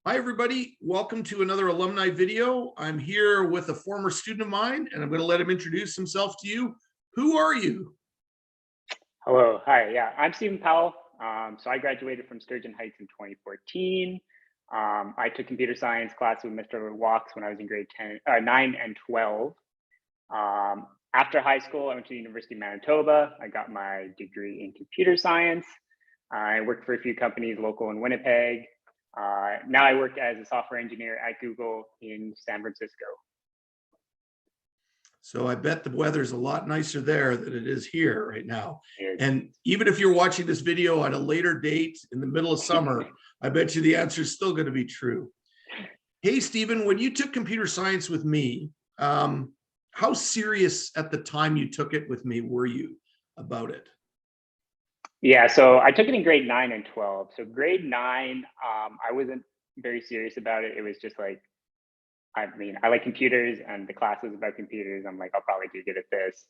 Hi, everybody. Welcome to another alumni video. I'm here with a former student of mine, and I'm going to let him introduce himself to you. Who are you? Hello. Hi. Yeah, I'm Stephen Powell. So I graduated from Sturgeon Heights in 2014. I took computer science class with Mr. Walks when I was in grade 9 and 12. After high school, I went to the University of Manitoba. I got my degree in computer science. I worked for a few companies local in Winnipeg. Now I work as a software engineer at Google in San Francisco. So I bet the weather's a lot nicer there than it is here right now. And even if you're watching this video at a later date in the middle of summer, I bet you the answer is still going to be true. Hey, Stephen, when you took computer science with me, how serious at the time you took it with me were you about it? Yeah, so I took it in grade 9 and 12. So grade 9, I wasn't very serious about it. It was just like, I mean, I like computers and the class was about computers. I'm like, I'll probably do good at this.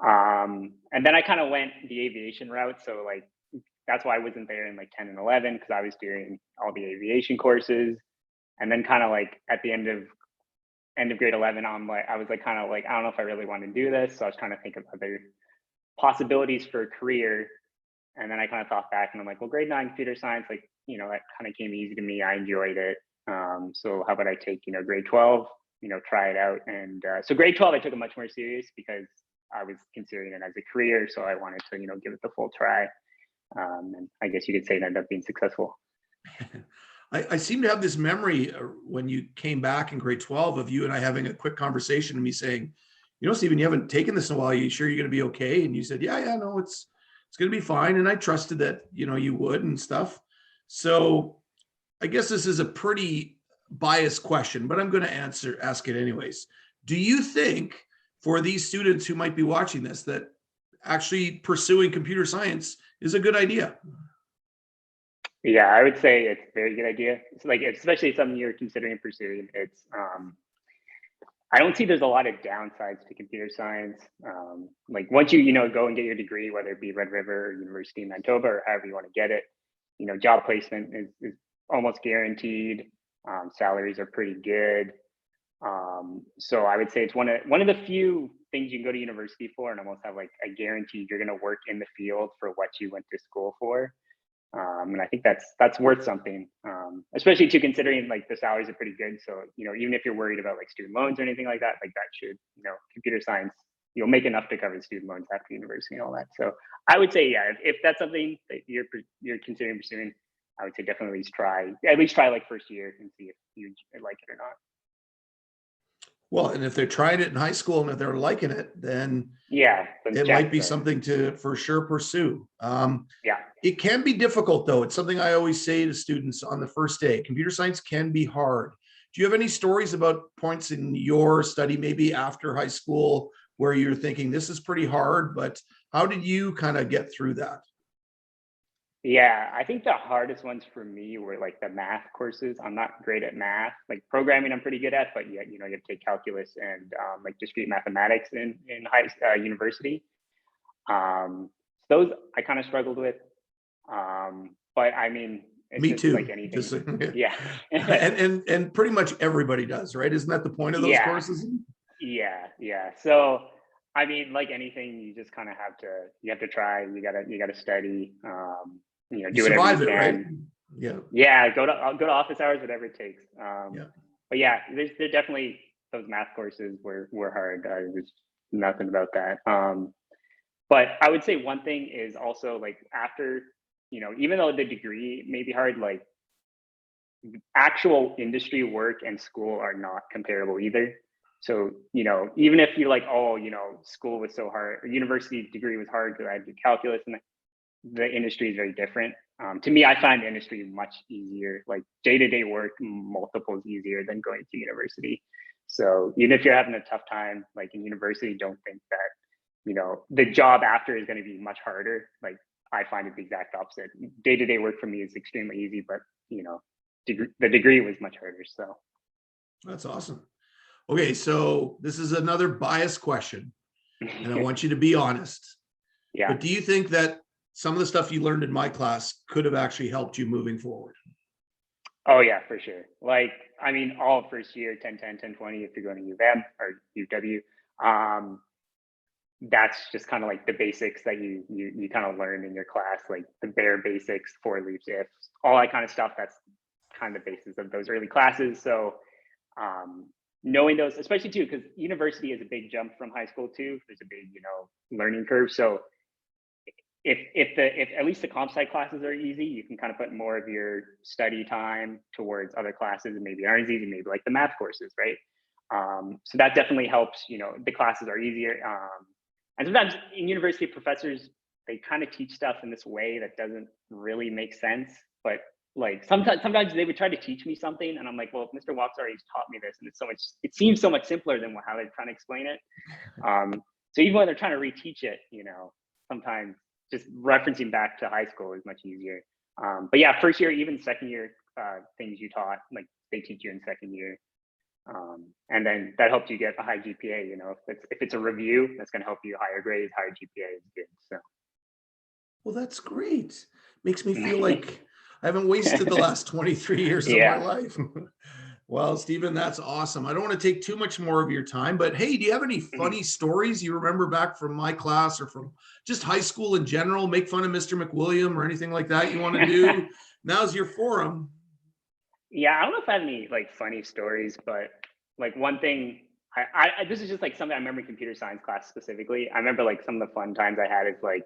And then I kind of went the aviation route. So like, that's why I wasn't there in like 10 and 11 because I was doing all the aviation courses. And then kind of like at the end of grade 11, I was like, kind of like, I don't know if I really want to do this. So I was trying to think of other possibilities for a career. And then I kind of thought back and I'm like, well, grade 9 computer science, like, that kind of came easy to me. I enjoyed it. So how about I take, grade 12, try it out. And so grade 12, I took it much more serious because I was considering it as a career. So I wanted to, give it the full try. And I guess you could say it ended up being successful. I seem to have this memory when you came back in grade 12 of you and I having a quick conversation and me saying, Stephen, you haven't taken this in a while. Are you sure you're going to be okay? And you said, yeah, no, it's going to be fine. And I trusted that, you would and stuff. So I guess this is a pretty biased question, but I'm going to ask it anyways. Do you think for these students who might be watching this, that actually pursuing computer science is a good idea? Yeah, I would say it's a very good idea. It's like, especially something you're considering pursuing. It's, I don't see there's a lot of downsides to computer science. Like once you, go and get your degree, whether it be Red River or University of Manitoba or however you want to get it, job placement is almost guaranteed. Salaries are pretty good. So I would say it's one of the few things you can go to university for and almost have like a guarantee you're going to work in the field for what you went to school for. And I think that's worth something, especially too considering like the salaries are pretty good. So, even if you're worried about like student loans or anything like that should, computer science, you'll make enough to cover the student loans after university and all that. So I would say, yeah, if that's something that you're considering pursuing, I would say definitely at least try like first year and see if you like it or not. Well, and if they're trying it in high school and if they're liking it, then Yeah, it might be something to for sure pursue. Yeah. It can be difficult though. It's something I always say to students on the first day. Computer science can be hard. Do you have any stories about points in your study, maybe after high school, where you're thinking this is pretty hard, but how did you kind of get through that? Yeah, I think the hardest ones for me were like the math courses. I'm not great at math. Like programming, I'm pretty good at, but yeah, you have to take calculus and like discrete mathematics in university. Those I kind of struggled with. But I mean, it's Me just too. like anything. Yeah. and pretty much everybody does, right? Isn't that the point of those Yeah. courses? Yeah. So I mean, like anything, you just kind of have to try. You gotta study. You Do whatever survive you it, right? can. Yeah. Yeah, go to office hours, whatever it takes. Yeah. But yeah, there definitely those math courses were hard. There's nothing about that. But I would say one thing is also like after, even though the degree may be hard, like actual industry work and school are not comparable either. So, even if you're like, oh, school was so hard, or university degree was hard because I had to do calculus, and the industry is very different. To me, I find industry much easier, like day-to-day work, multiples easier than going to university. So even if you're having a tough time, like in university, don't think that, the job after is going to be much harder. Like I find it the exact opposite. Day-to-day work for me is extremely easy, but, the degree was much harder. So That's awesome. Okay, so this is another biased question, and I want you to be honest. Yeah. But do you think that some of the stuff you learned in my class could have actually helped you moving forward? Oh yeah, for sure. Like, I mean, all first year, 10-10, 10-20, if you're going to U of M or UW, um, that's just kind of like the basics that you kind of learn in your class, like the bare basics, for, loops, ifs, all that kind of stuff. That's kind of the basis of those early classes. So um, knowing those, especially too, because university is a big jump from high school too. There's a big, learning curve. So if at least the comp sci classes are easy, you can kind of put more of your study time towards other classes and maybe aren't as easy, maybe like the math courses, right? So that definitely helps. The classes are easier. And sometimes in university, professors, they kind of teach stuff in this way that doesn't really make sense. But like sometimes they would try to teach me something, and I'm like, well, Mr. Watts already taught me this, and it seems so much simpler than how they're trying to explain it. So even when they're trying to reteach it, sometimes just referencing back to high school is much easier. But yeah, first year, even second year, things you taught, like they teach you in second year. And then that helps you get a high GPA. If it's a review, that's going to help you higher grades, higher GPA is good. So, Well, that's great. Makes me feel like I haven't wasted the last 23 years of my yeah. life. Well, Stephen, that's awesome. I don't want to take too much more of your time, but hey, do you have any funny stories you remember back from my class or from just high school in general? Make fun of Mr. McWilliam or anything like that you want to do? Now's your forum. Yeah, I don't know if I have any like funny stories, but like one thing this is just like something I remember in computer science class specifically. I remember like some of the fun times I had is like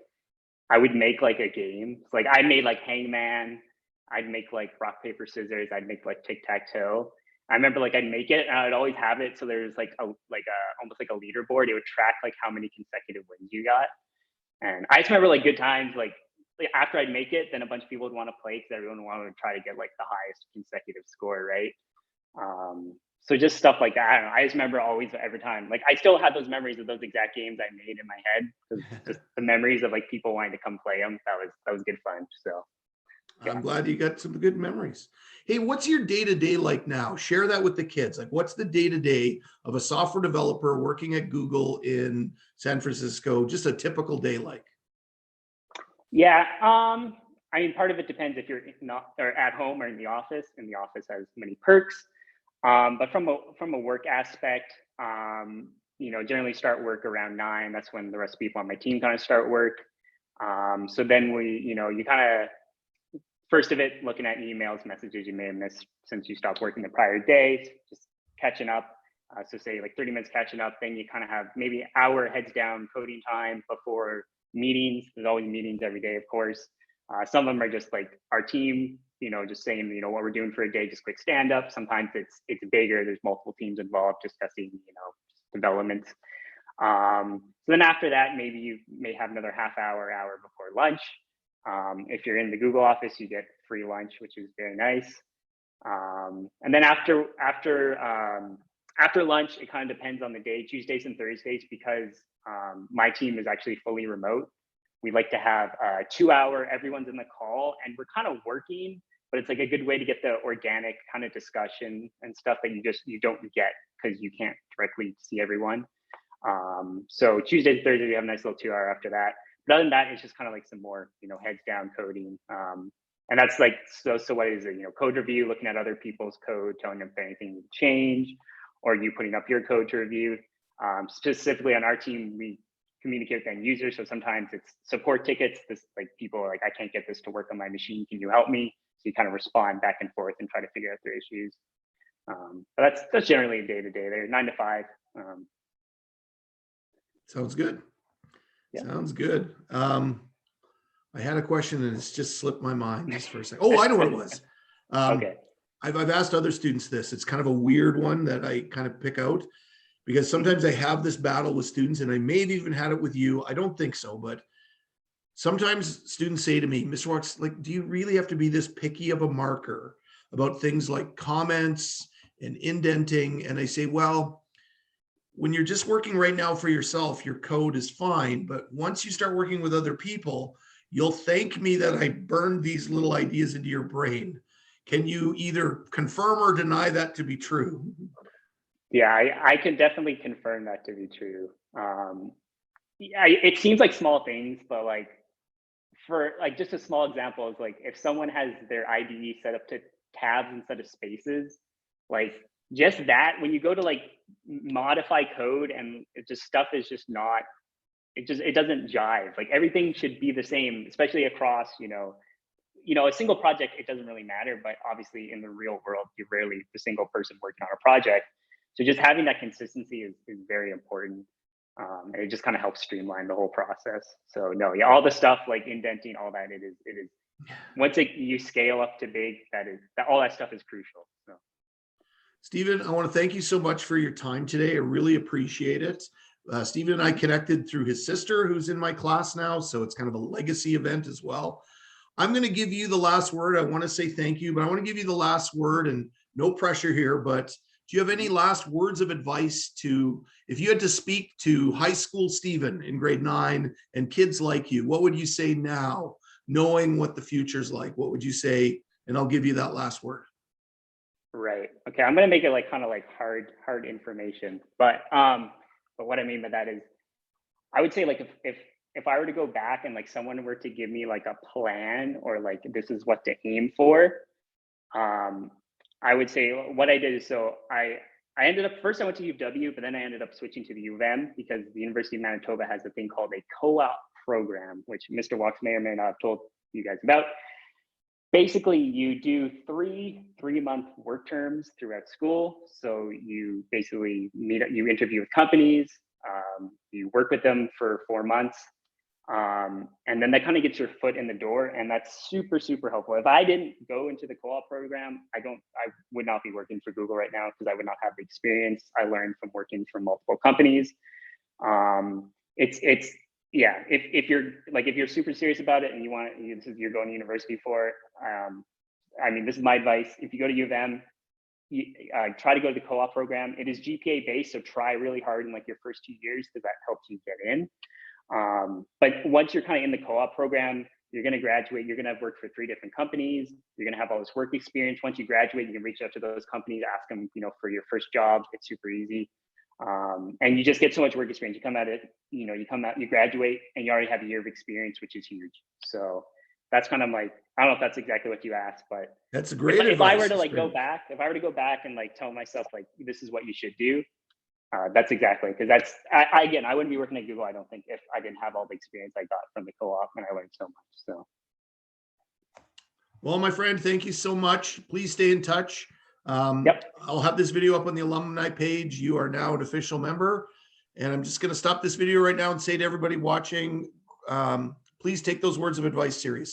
I would make like a game. So, like I made like Hangman. I'd make like rock paper scissors. I'd make like tic tac toe. I remember like I'd make it and I'd always have it. So there's like a almost like a leaderboard. It would track like how many consecutive wins you got. And I just remember like good times like after I'd make it, then a bunch of people would want to play because everyone wanted to try to get like the highest consecutive score, right? So just stuff like that. I don't know. I just remember always every time. Like I still have those memories of those exact games I made in my head. Just the memories of like people wanting to come play them. That was good fun. So yeah. I'm glad you got some good memories. Hey, what's your day-to-day like now? Share that with the kids. Like, what's the day-to-day of a software developer working at Google in San Francisco? Just a typical day like. Yeah. I mean, part of it depends if you're not or at home or in the office. And the office has many perks. But from a work aspect, generally start work around 9. That's when the rest of the people on my team kind of start work. So then you kind of first of it, looking at emails, messages you may have missed since you stopped working the prior day, just catching up. So say like 30 minutes catching up, then you kind of have maybe an hour heads down coding time before meetings. There's always meetings every day, of course. Some of them are just like our team, just saying, what we're doing for a day, just quick stand up. Sometimes it's bigger. There's multiple teams involved discussing, developments. So then after that, maybe you may have another hour before lunch. If you're in the Google office, you get free lunch, which is very nice. And then after lunch, it kind of depends on the day. Tuesdays and Thursdays, because my team is actually fully remote. We like to have 2 hour, everyone's in the call and we're kind of working, but it's like a good way to get the organic kind of discussion and stuff that you don't get because you can't directly see everyone. So Tuesday and Thursday, we have a nice little 2 hour after that. But other than that, it's just kind of like some more, heads down coding. And that's like, so what is it? Code review, looking at other people's code, telling them if anything needs to change, or you putting up your code to review. Specifically on our team, we communicate with end users. So sometimes it's support tickets. This like people are like, I can't get this to work on my machine. Can you help me? So you kind of respond back and forth and try to figure out their issues. But that's generally a day to day there, 9 to 5. Sounds good. Yeah. Sounds good. I had a question and it's just slipped my mind just for a second. Oh, I know what it was. Okay. I've asked other students this. It's kind of a weird one that I kind of pick out because sometimes I have this battle with students, and I may have even had it with you. I don't think so, but sometimes students say to me, Mr. Watts, like, do you really have to be this picky of a marker about things like comments and indenting? And I say, well, when you're just working right now for yourself, your code is fine. But once you start working with other people, you'll thank me that I burned these little ideas into your brain. Can you either confirm or deny that to be true? Yeah, I can definitely confirm that to be true. Yeah, it seems like small things, but like for like just a small example is like if someone has their IDE set up to tabs instead of spaces. Like just that, when you go to like modify code and it just stuff is just not, it doesn't jive. Like everything should be the same, especially across, a single project, it doesn't really matter, but obviously in the real world, you're rarely the single person working on a project. So just having that consistency is very important. And it just kind of helps streamline the whole process. So no, yeah, all the stuff like indenting, all that, it is once you scale up to big, all that stuff is crucial. So. Stephen, I want to thank you so much for your time today. I really appreciate it. Stephen and I connected through his sister, who's in my class now. So it's kind of a legacy event as well. I'm going to give you the last word. I want to say thank you, but I want to give you the last word, and no pressure here, but do you have any last words of advice to, if you had to speak to high school Stephen in grade 9 and kids like you, what would you say now, knowing what the future's like? What would you say? And I'll give you that last word. Right. Okay. I'm going to make it like kind of like hard information, but what I mean by that is, I would say like if I were to go back and like someone were to give me like a plan or like this is what to aim for, I would say what I did is, so I ended up, first I went to U of W, but then I ended up switching to the U of M because the University of Manitoba has a thing called a co-op program, which Mr. Walks may or may not have told you guys about. Basically, you do three-month work terms throughout school. So you basically you interview with companies, you work with them for 4 months, and then that kind of gets your foot in the door, and that's super, super helpful. If I didn't go into the co-op program, I would not be working for Google right now because I would not have the experience I learned from working for multiple companies. Yeah, if you're super serious about it and you're going to university for it, I mean, this is my advice. If you go to U of M, try to go to the co-op program. It is GPA based, so try really hard in like your first 2 years because that helps you get in. But once you're kind of in the co-op program, you're going to graduate. You're going to have worked for 3 different companies. You're going to have all this work experience. Once you graduate, you can reach out to those companies, ask them, for your first job. It's super easy. And you just get so much work experience. You come out, you graduate, and you already have a year of experience, which is huge. So that's kind of like, I don't know if that's exactly what you asked, but that's a great advice. If I were to like go back, if I were to go back and like tell myself like this is what you should do, that's exactly, because again, I wouldn't be working at Google, I don't think, if I didn't have all the experience I got from the co-op, and I learned so much. So, well, my friend, thank you so much. Please stay in touch. Yep. I'll have this video up on the alumni page. You are now an official member, and I'm just going to stop this video right now and say to everybody watching, please take those words of advice seriously.